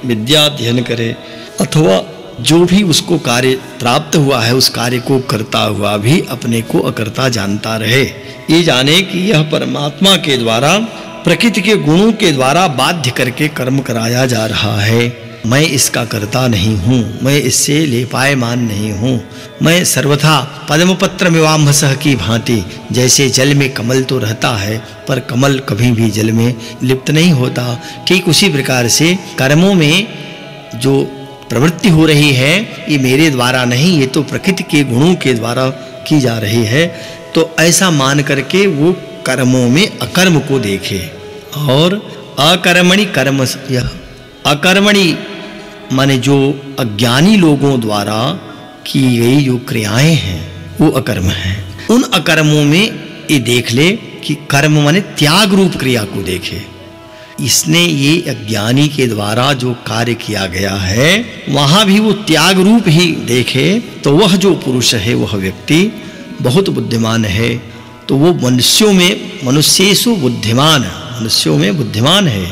विद्या अध्ययन करे, अथवा जो भी उसको कार्य प्राप्त हुआ है उस कार्य को करता हुआ भी अपने को अकर्ता जानता रहे। ये जाने कि यह परमात्मा के द्वारा, प्रकृति के गुणों के द्वारा बाध्य करके कर्म कराया जा रहा है। मैं इसका कर्ता नहीं हूँ, मैं इससे लेपायमान नहीं हूँ। मैं सर्वथा पद्मपत्रमिवाम्भसः की भांति, जैसे जल में कमल तो रहता है पर कमल कभी भी जल में लिप्त नहीं होता, ठीक उसी प्रकार से कर्मों में जो प्रवृत्ति हो रही है ये मेरे द्वारा नहीं, ये तो प्रकृति के गुणों के द्वारा की जा रही है। तो ऐसा मान करके वो कर्मों में अकर्म को देखे। और अकर्मणि कर्म, यह अकर्मणि माने जो अज्ञानी लोगों द्वारा की गई जो क्रियाएं हैं वो अकर्म हैं। उन अकर्मों में ये देख ले कि कर्म माने त्याग रूप क्रिया को देखे। इसने ये अज्ञानी के द्वारा जो कार्य किया गया है वहां भी वो त्याग रूप ही देखे, तो वह जो पुरुष है, वह व्यक्ति बहुत बुद्धिमान है। तो वो मनुष्यों में, मनुष्येषु बुद्धिमान, मनुष्यों में बुद्धिमान है।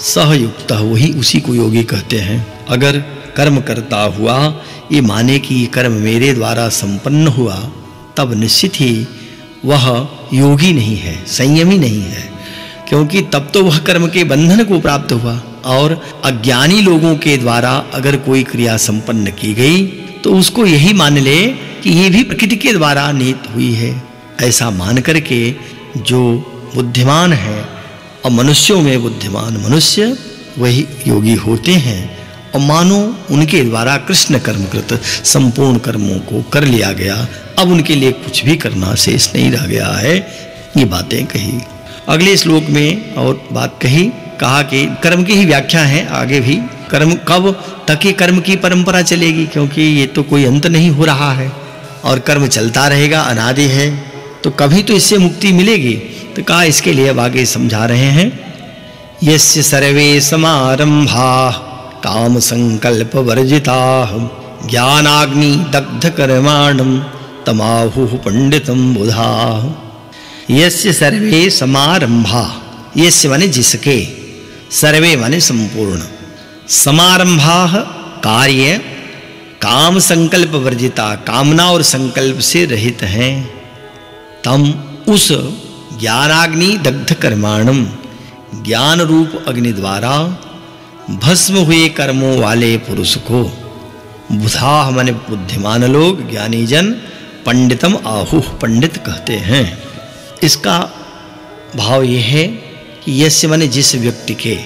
सहयुक्त, वही उसी को योगी कहते हैं। अगर कर्म करता हुआ ये माने कि ये कर्म मेरे द्वारा संपन्न हुआ, तब निश्चित ही वह योगी नहीं है, संयमी नहीं है, क्योंकि तब तो वह कर्म के बंधन को प्राप्त हुआ। और अज्ञानी लोगों के द्वारा अगर कोई क्रिया संपन्न की गई तो उसको यही मान ले कि ये भी प्रकृति के द्वारा निहित हुई है। ऐसा मान करके जो बुद्धिमान है, और मनुष्यों में बुद्धिमान मनुष्य वही योगी होते हैं। और मानो उनके द्वारा कृष्ण कर्मकृत संपूर्ण कर्मों को कर लिया गया, अब उनके लिए कुछ भी करना शेष नहीं रह गया है। ये बातें कही। अगले श्लोक में और बात कही, कहा कि कर्म की ही व्याख्या है आगे भी। कर्म कब तक ये कर्म की परंपरा चलेगी, क्योंकि ये तो कोई अंत नहीं हो रहा है और कर्म चलता रहेगा, अनादि है, तो कभी तो इससे मुक्ति मिलेगी। तो कहा इसके लिए अब आगे समझा रहे हैं, यस्य सर्वे समारंभा काम संकल्प वर्जिता ज्ञानाग्नि दग्ध कर्माणम तमाहुः पंडितम बुधा। यस्य सर्वे समारंभा, यस्य माने जिसके, सर्वे माने संपूर्ण, समारंभा कार्य काम संकल्प वर्जिता, कामना और संकल्प से रहित हैं, तम उस ज्ञानाग्नि दग्ध कर्माणम, ज्ञान रूप अग्नि द्वारा भस्म हुए कर्मों वाले पुरुष को, बुधा माने बुद्धिमान लोग, ज्ञानी जन, पंडितम आहुः पंडित कहते हैं। इसका भाव यह है कि यस्य माने जिस व्यक्ति के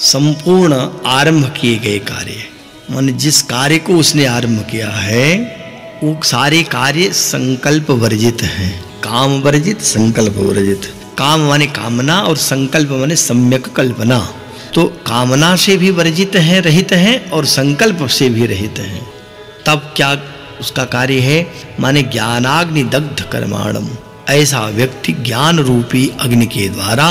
संपूर्ण आरंभ किए गए कार्य, माने जिस कार्य को उसने आरंभ किया है वो सारे कार्य संकल्प वर्जित हैं। काम वर्जित, संकल्प वर्जित। काम माने कामना और संकल्प माने सम्यक कल्पना। तो कामना से भी वर्जित है, रहित है, और संकल्प से भी रहित है। तब क्या उसका कार्य है, माने ज्ञानाग्नि दग्ध कर्माणम। ऐसा व्यक्ति ज्ञान रूपी अग्नि के द्वारा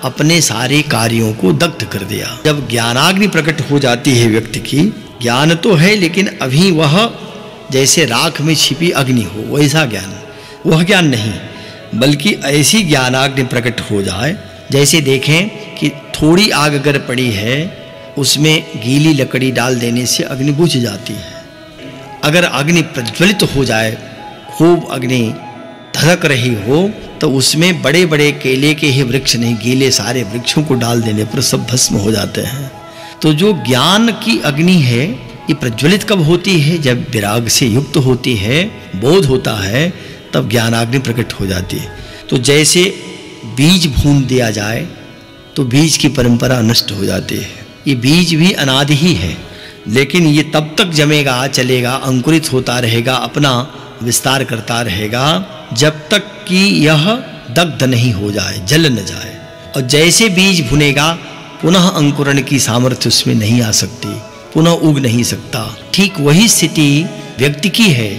अपने सारे कार्यों को दग्ध कर दिया। जब ज्ञानाग्नि प्रकट हो जाती है व्यक्ति की, ज्ञान तो है लेकिन अभी वह जैसे राख में छिपी अग्नि हो वैसा ज्ञान, वह ज्ञान नहीं, बल्कि ऐसी ज्ञानाग्नि प्रकट हो जाए जैसे देखें कि थोड़ी आग अगर पड़ी है उसमें गीली लकड़ी डाल देने से अग्नि बुझ जाती है। अगर अग्नि प्रज्वलित हो जाए, खूब अग्नि धधक रही हो, तो उसमें बड़े बड़े केले के ही वृक्ष नहीं, गीले सारे वृक्षों को डाल देने पर सब भस्म हो जाते हैं। तो जो ज्ञान की अग्नि है ये प्रज्वलित कब होती है, जब विराग से युक्त होती है, बोध होता है, तब ज्ञानाग्नि प्रकट हो जाती है। तो जैसे बीज भून दिया जाए तो बीज की परंपरा नष्ट हो जाती है। ये बीज भी अनादि ही है, लेकिन ये तब तक जमेगा, चलेगा, अंकुरित होता रहेगा, अपना विस्तार करता रहेगा जब तक कि यह दग्ध नहीं हो जाए, जल न जाए। और जैसे बीज भुनेगा पुनः अंकुरण की सामर्थ्य उसमें नहीं आ सकती, पुनः उग नहीं सकता। ठीक वही स्थिति व्यक्ति की है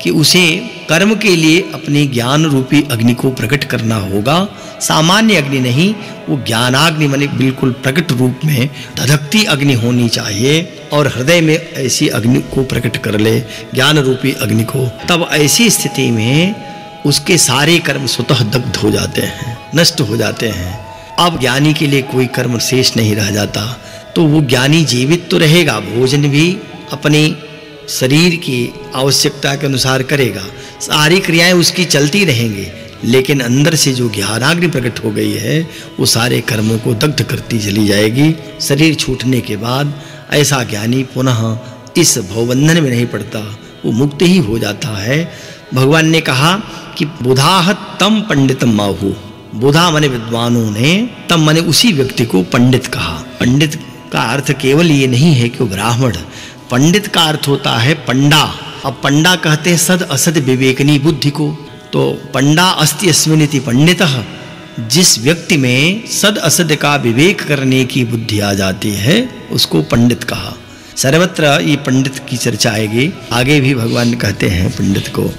कि उसे कर्म के लिए अपने ज्ञान रूपी अग्नि को प्रकट करना होगा। सामान्य अग्नि नहीं, वो ज्ञानाग्नि माने बिल्कुल प्रकट रूप में धधकती अग्नि होनी चाहिए और हृदय में ऐसी अग्नि को प्रकट कर ले, ज्ञान रूपी अग्नि को। तब ऐसी स्थिति में उसके सारे कर्म स्वतः दग्ध हो जाते हैं, नष्ट हो जाते हैं। अब ज्ञानी के लिए कोई कर्म शेष नहीं रह जाता। तो वो ज्ञानी जीवित तो रहेगा, भोजन भी अपनी शरीर की आवश्यकता के अनुसार करेगा, सारी क्रियाएं उसकी चलती रहेंगी, लेकिन अंदर से जो ज्ञानाग्नि प्रकट हो गई है वो सारे कर्मों को दग्ध करती चली जाएगी। शरीर छूटने के बाद ऐसा ज्ञानी पुनः इस भवबंधन में नहीं पड़ता, वो मुक्त ही हो जाता है। भगवान ने कहा कि बुधाह तम पंडितम माहु, बुधा माने विद्वानों ने, तम माने उसी व्यक्ति को पंडित कहा। पंडित का अर्थ केवल ये नहीं है कि वो ब्राह्मण, पंडित का अर्थ होता है पंडा। अब पंडा कहते हैं सद असद विवेकनी बुद्धि को, तो पंडा अस्ति अस्मिनिति पंडितः, जिस व्यक्ति में सद असद का विवेक करने की बुद्धि आ जाती है उसको पंडित कहा। सर्वत्र ये पंडित की चर्चा आएगी, आगे भी भगवान कहते हैं पंडित को।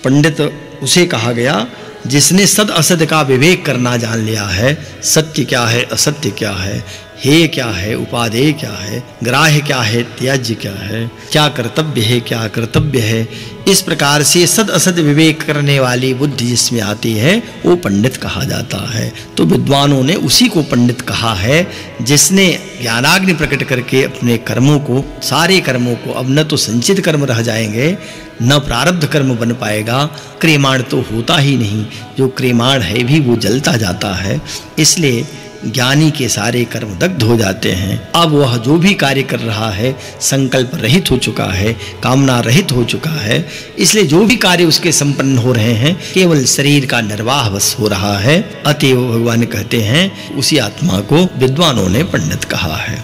पंडित उसे कहा गया जिसने सद असद का विवेक करना जान लिया है, सत्य क्या है, असत्य क्या है, हेय क्या है, उपादेय क्या है, ग्राह्य क्या है, त्याज्य क्या है, क्या कर्तव्य है, क्या कर्तव्य है। इस प्रकार से सद असद विवेक करने वाली बुद्धि जिसमें आती है वो पंडित कहा जाता है। तो विद्वानों ने उसी को पंडित कहा है जिसने ज्ञानाग्नि प्रकट करके अपने कर्मों को, सारे कर्मों को, अब न तो संचित कर्म रह जाएंगे न प्रारब्ध कर्म बन पाएगा, क्रियमाण तो होता ही नहीं, जो क्रियमाण है भी वो जलता जाता है। इसलिए ज्ञानी के सारे कर्म दग्ध हो जाते हैं। अब वह जो भी कार्य कर रहा है संकल्प रहित हो चुका है, कामना रहित हो चुका है, इसलिए जो भी कार्य उसके संपन्न हो रहे हैं केवल शरीर का निर्वाह बस हो रहा है। अतएव भगवान कहते हैं उसी आत्मा को विद्वानों ने पंडित कहा है।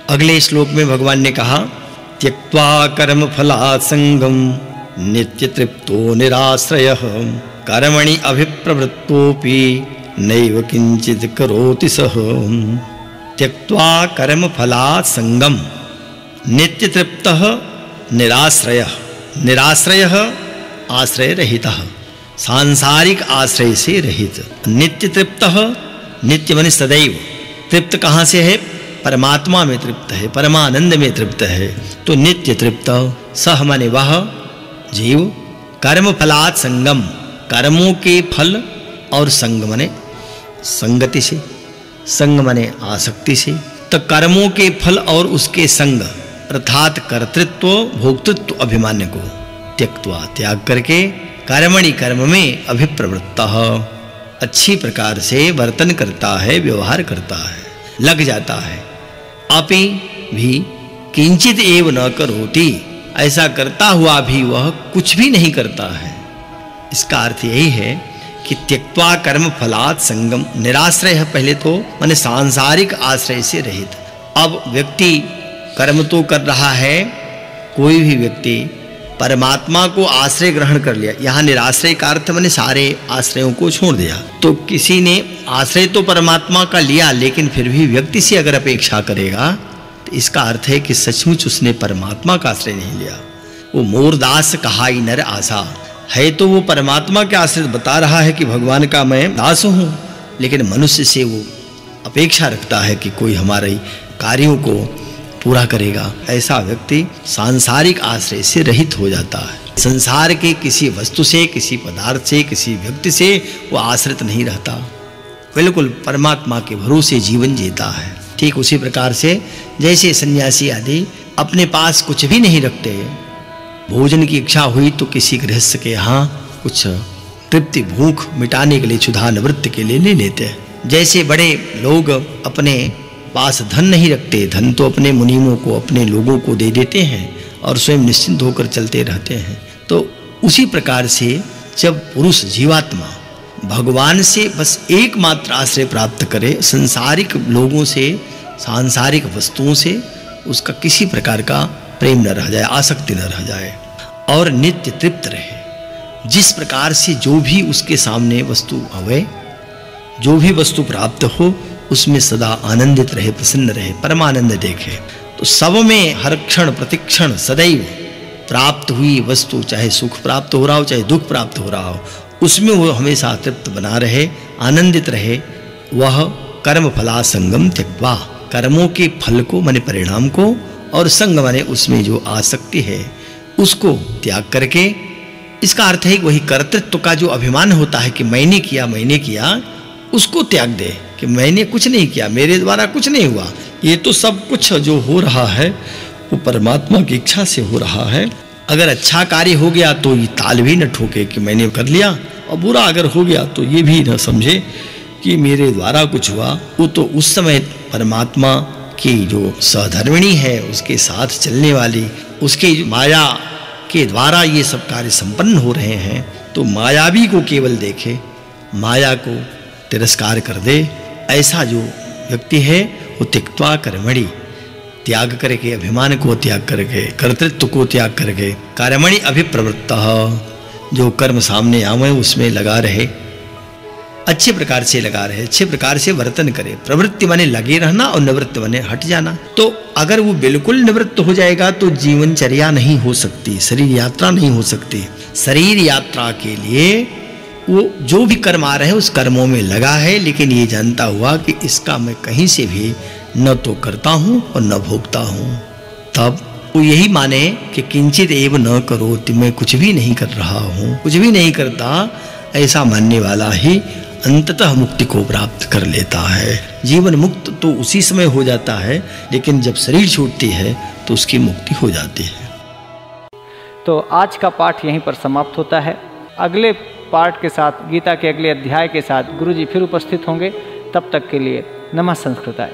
अगले श्लोक में भगवान ने कहा, त्यक्त्वा कर्म फलासंगम नित्य तृप्तो निराश्रयः कर्मणि अभिप्रवृत्तोपि नैव किंचित करोति सः। त्यक्त्वा कर्म फलासंगम नित्य तृप्तः निराश्रयः, निराश्रयः आश्रय रहितः, सांसारिक आश्रय से रहित। नित्य तृप्तः, नित्य माने सदैव, तृप्त कहाँ से है, परमात्मा में तृप्त है, परमानंद में तृप्त है। तो नित्य तृप्त, सह माने वह जीव, कर्म फलात् संगम, कर्मों के फल और संग माने संगति से, संग माने आसक्ति से। तो कर्मों के फल और उसके संग अर्थात कर्तृत्व भोक्तृत्व अभिमान्य को त्यक्त्वा त्याग करके कर्मणि कर्म में अभिप्रवृत्तः अच्छी प्रकार से वर्तन करता है, व्यवहार करता है, लग जाता है। अपि भी किंचित एव न करोति, ऐसा करता हुआ भी वह कुछ भी नहीं करता है। इसका अर्थ यही है कि त्यक्त्वा कर्म फलात् संगम, निराश्रय है पहले तो माने सांसारिक आश्रय से रहित। अब व्यक्ति कर्म तो कर रहा है, कोई भी व्यक्ति परमात्मा को आश्रय ग्रहण कर लिया, यहाँ निराश्रय का अर्थ माने सारे आश्रयों को छोड़ दिया। तो किसी ने आश्रय तो परमात्मा का लिया लेकिन फिर भी व्यक्ति से अगर अपेक्षा करेगा तो इसका अर्थ है कि सचमुच उसने परमात्मा का आश्रय नहीं लिया। वो मोरदास कहाई नर आशा है, तो वो परमात्मा के आश्रय बता रहा है कि भगवान का मैं दास हूँ, लेकिन मनुष्य से वो अपेक्षा रखता है कि कोई हमारे कार्यों को पूरा करेगा। ऐसा व्यक्ति सांसारिक आश्रय से रहित हो जाता है। संसार के किसी वस्तु से, किसी पदार्थ से, किसी व्यक्ति से वो आश्रित नहीं रहता, बिल्कुल परमात्मा के भरोसे जीवन जीता है। ठीक उसी प्रकार से जैसे सन्यासी आदि अपने पास कुछ भी नहीं रखते, भोजन की इच्छा हुई तो किसी गृहस्थ के यहाँ कुछ तृप्ति भूख मिटाने के लिए, क्षुधा निवृत्ति के लिए ले लेते हैं। जैसे बड़े लोग अपने पास धन नहीं रखते, धन तो अपने मुनीमों को, अपने लोगों को दे देते हैं और स्वयं निश्चिंत होकर चलते रहते हैं। तो उसी प्रकार से जब पुरुष जीवात्मा भगवान से बस एकमात्र आश्रय प्राप्त करे, संसारिक लोगों से, सांसारिक वस्तुओं से उसका किसी प्रकार का प्रेम न रह जाए, आसक्ति न रह जाए और नित्य तृप्त रहे। जिस प्रकार से जो भी उसके सामने वस्तु आवे, जो भी वस्तु प्राप्त हो उसमें सदा आनंदित रहे, प्रसन्न रहे, परमानंद देखे। तो सब में हर क्षण प्रतिक्षण सदैव प्राप्त हुई वस्तु, चाहे सुख प्राप्त हो रहा हो चाहे दुख प्राप्त हो रहा हो, उसमें वो हमेशा तृप्त बना रहे, आनंदित रहे। वह कर्म फला संगम त्यक्त्वा, कर्मों के फल को माने परिणाम को, और संग माने उसमें जो आसक्ति है उसको त्याग करके, इसका अर्थ है कि वही कर्तृत्व का जो अभिमान होता है कि मैंने किया, उसको त्याग दे कि मैंने कुछ नहीं किया, मेरे द्वारा कुछ नहीं हुआ, ये तो सब कुछ जो हो रहा है वो परमात्मा की इच्छा से हो रहा है। अगर अच्छा कार्य हो गया तो ये ताल भी न ठोके कि मैंने कर लिया, और बुरा अगर हो गया तो ये भी न समझे कि मेरे द्वारा कुछ हुआ। वो तो उस समय परमात्मा की जो सहधर्मिणी है, उसके साथ चलने वाली, उसके माया के द्वारा ये सब कार्य संपन्न हो रहे हैं, तो मायावी को केवल देखे, माया को तिरस्कार कर दे। ऐसा जो व्यक्ति है वो त्यक्त्वा कर्मणि, त्याग करके, अभिमान को त्याग करके, कर्तृत्व को त्याग करके, कर्मणि अभिप्रवृत्तः, जो कर्म सामने आवे उसमें लगा रहे, अच्छे प्रकार से लगा रहे, अच्छे प्रकार से वर्तन करे। प्रवृत्ति माने लगे रहना और निवृत्ति माने हट जाना। तो अगर वो बिल्कुल निवृत्त हो जाएगा तो जीवनचर्या नहीं हो सकती, शरीर यात्रा नहीं हो सकती। शरीर यात्रा के लिए वो जो भी कर्म आ रहे हैं उस कर्मों में लगा है, लेकिन ये जानता हुआ कि इसका मैं कहीं से भी न तो करता हूँ और न भोगता हूँ। तब वो यही माने कि किंचित एव न करोति, मैं कुछ भी नहीं कर रहा हूँ, कुछ भी नहीं करता, ऐसा मानने वाला ही अंततः मुक्ति को प्राप्त कर लेता है। जीवन मुक्त तो उसी समय हो जाता है, लेकिन जब शरीर छूटती है तो उसकी मुक्ति हो जाती है। तो आज का पाठ यहीं पर समाप्त होता है। अगले पाठ के साथ, गीता के अगले अध्याय के साथ गुरुजी फिर उपस्थित होंगे। तब तक के लिए नमः संस्कृताय।